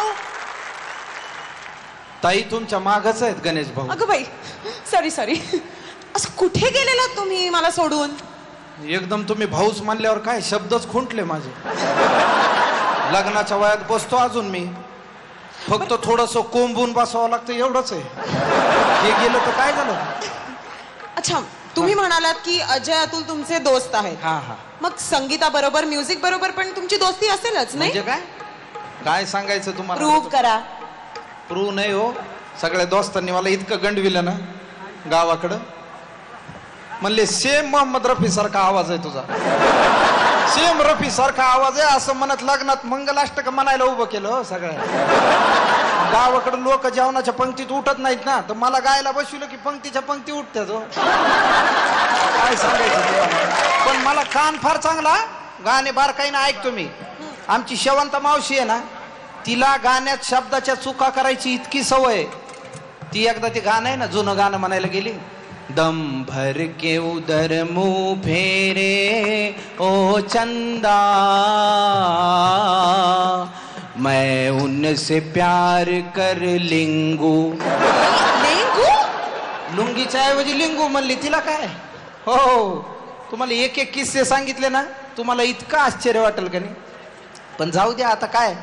हो ताई तुमच्या मागच आहेत गणेश भाऊ. अगं बाई सॉरी सॉरी. असं कुठे गेलेला तुम्ही मला सोडून? एकदम तुम्ही भाऊच म्हणल्यावर काय शब्दच खुंटले माझे. लग्नाच्या वयात बसतो अजून मी, फक्त थोडस कोंबून बसावं लागतं एवढंच आहे. हे गेलं तर काय झालं. अच्छा तुम्ही म्हणालात की अजय अतुल तुमचे दोस्त आहेत. हा हा. मग संगीता बरोबर म्युझिक बरोबर पण तुमची दोस्ती असेलच नाही? म्हणजे काय काय सांगायचं तुम्हाला. प्रूव्ह करा. प्रूव्ह नाही हो. सगळ्या दोस्तांनी मला इतकं गंडविलं ना गावाकडं, म्हणले सेम मोहम्मद रफी सारखा आवाज आहे तुझा, सेम रफी सारखा आवाज आहे असं म्हणत लग्नात मंगलाष्टक म्हणायला उभं केलं सगळ्या गावाकडे. लोक जेवणाच्या पंक्तीत उठत नाहीत ना, तर मला गायला बसवलं की पंक्तीच्या पंक्ती उठतात हो. काय सांगायचं तुम्हाला. पण मला कान फार चांगला, गाणे बारकाईनं ऐकतो मी. आमची शेवंत मावशी आहे ना, तिला गाण्यात शब्दाच्या चुका करायची इतकी सवय. ती एकदा ते गाणं आहे ना जुनं गाणं म्हणायला गेली, दम भर के उदर मुंह फेरे ओ चंदा, मैं उनसे प्यार कर लिंगू. लिंगू? लुंगीच्या ऐवजी लिंगू म्हणली. तिला काय हो. तुम्हाला एक एक किस्से सांगितले ना तुम्हाला इतकं आश्चर्य वाटेल का नाही. पण जाऊ द्या आता. काय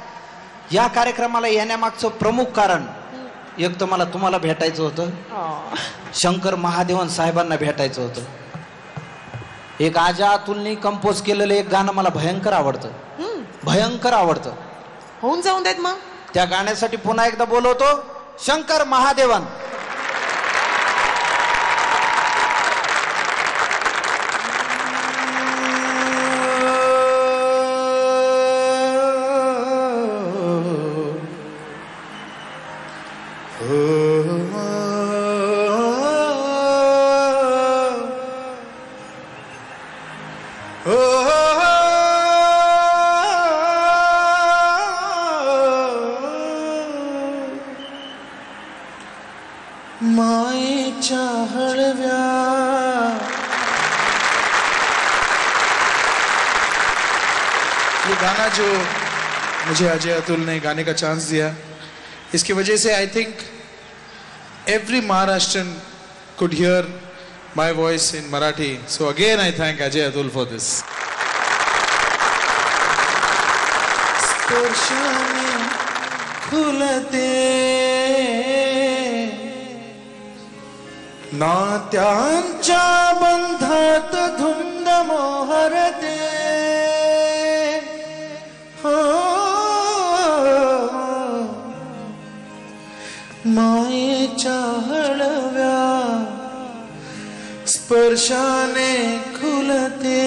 या कार्यक्रमाला येण्यामागचं प्रमुख कारण एक तर मला तुम्हाला भेटायचं होतं, शंकर महादेवन साहेबांना भेटायचं होतं. एक अजय अतुलने कंपोज केलेलं एक गाणं मला भयंकर आवडतं, भयंकर आवडतं. होऊन जाऊन देत मग. त्या गाण्यासाठी पुन्हा एकदा बोलवतो शंकर महादेवन. मायेच्या हळव्या ये गाना जो मुझे अजय अतुल ने गाने का चांस दिया, इसकी वजह से I think every Maharashtrian could hear my voice in Marathi. So again I thank Ajay Atul for this. स्पर्शाने खुलते नात्यांच्या बंधात धुंद मोहरते. मायेच्या हळव्या स्पर्शाने खुलते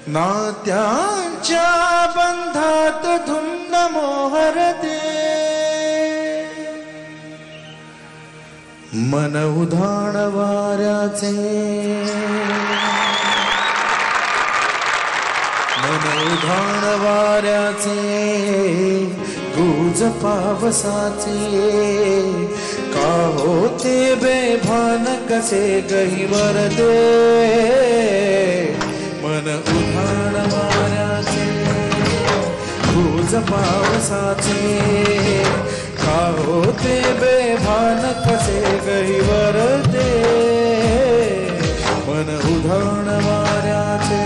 नात्यांच्या बंधात धुंद मोहरते. मन उधाण वाऱ्याचे मन उधाण वाऱ्याचे गुज पावसाचे का होते बेभान कसे गहिवर दे. मन उधाण वाऱ्याचे गुज पावसाचे का होते बेभान कसे गहिवर दे. मन उधाण वाऱ्याचे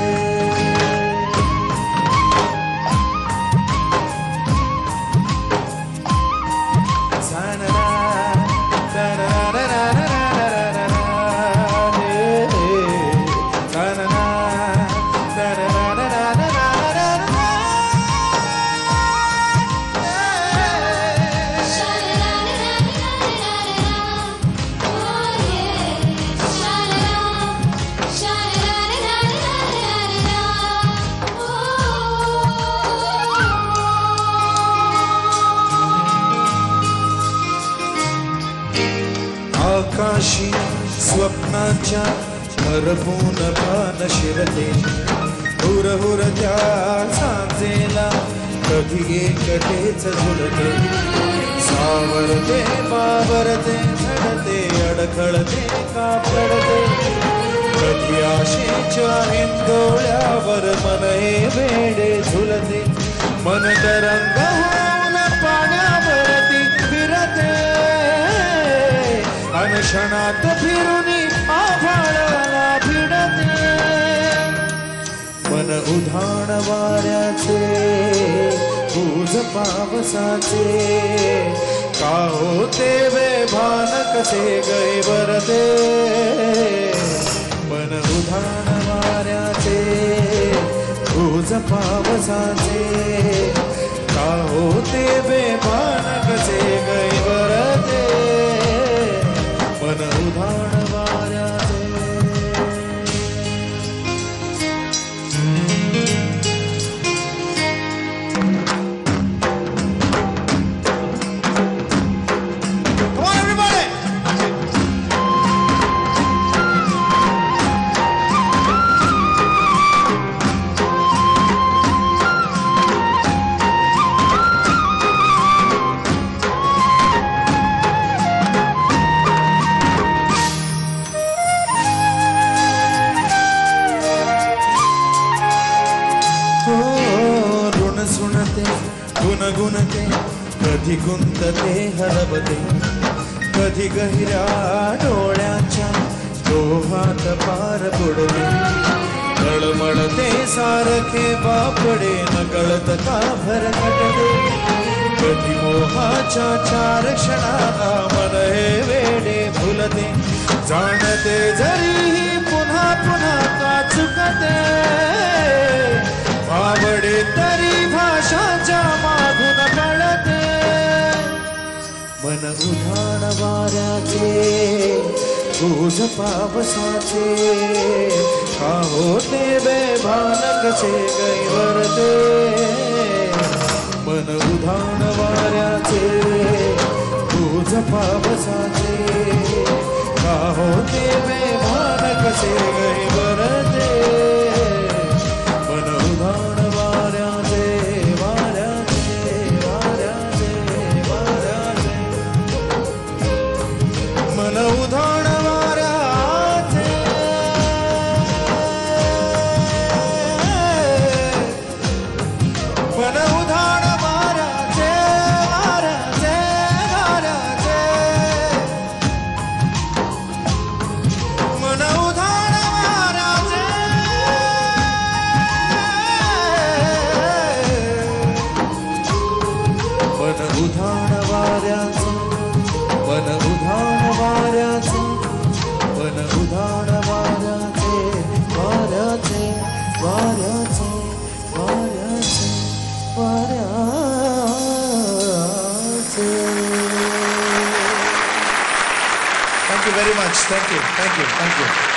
आकाशी स्वप्नाच्या हरपून भान शिरते. हुर हुर त्या सांजेला कधी एकटेच झुलते. सावरते बावरते झडते अडखळते का पडते. कधी आशेच्या हिंदोळ्यावर मन हे वेडे झुलते. मन तरंग होऊन पाण्यावरती फिरते अनक्षणात फिरुनी आभाळाला भिडते मन उधाण वाऱ्याचे गुज पावसाचे का होते बेभान कसे गैवरते मन उधाण वाऱ्याचे गुज पावसाचे का होते बेभान कसे गैवरते मन उधाण वाऱ्याचे गुणगुणते कधी गुंतते हरवते कधी गहिऱ्या डोळ्याच्या डोहात पार बुडते तळमळते सारखे बापडे न कळत का भरकटते कधी मोहाच्या चार क्षणाला मन हे वेडे फुलते जाणते जरीही पुन्हा पुन्हा का चुकते आवडे तरी भाषाच्या मागून पळते मन उधाण वाऱ्याचे गुज पावसाचे का होते बेभान कसे गैवरते मन उधाण वाऱ्याचे गुज पावसाचे का होते बेभान कसे गैवरते उधाण वाऱ्याचं वन उधाण वाऱ्याचं वन उधाण वाऱ्याचे वाऱ्याचे वाऱ्याचे वाऱ्याचे वाऱ्याचे Thank you very much. Thank you.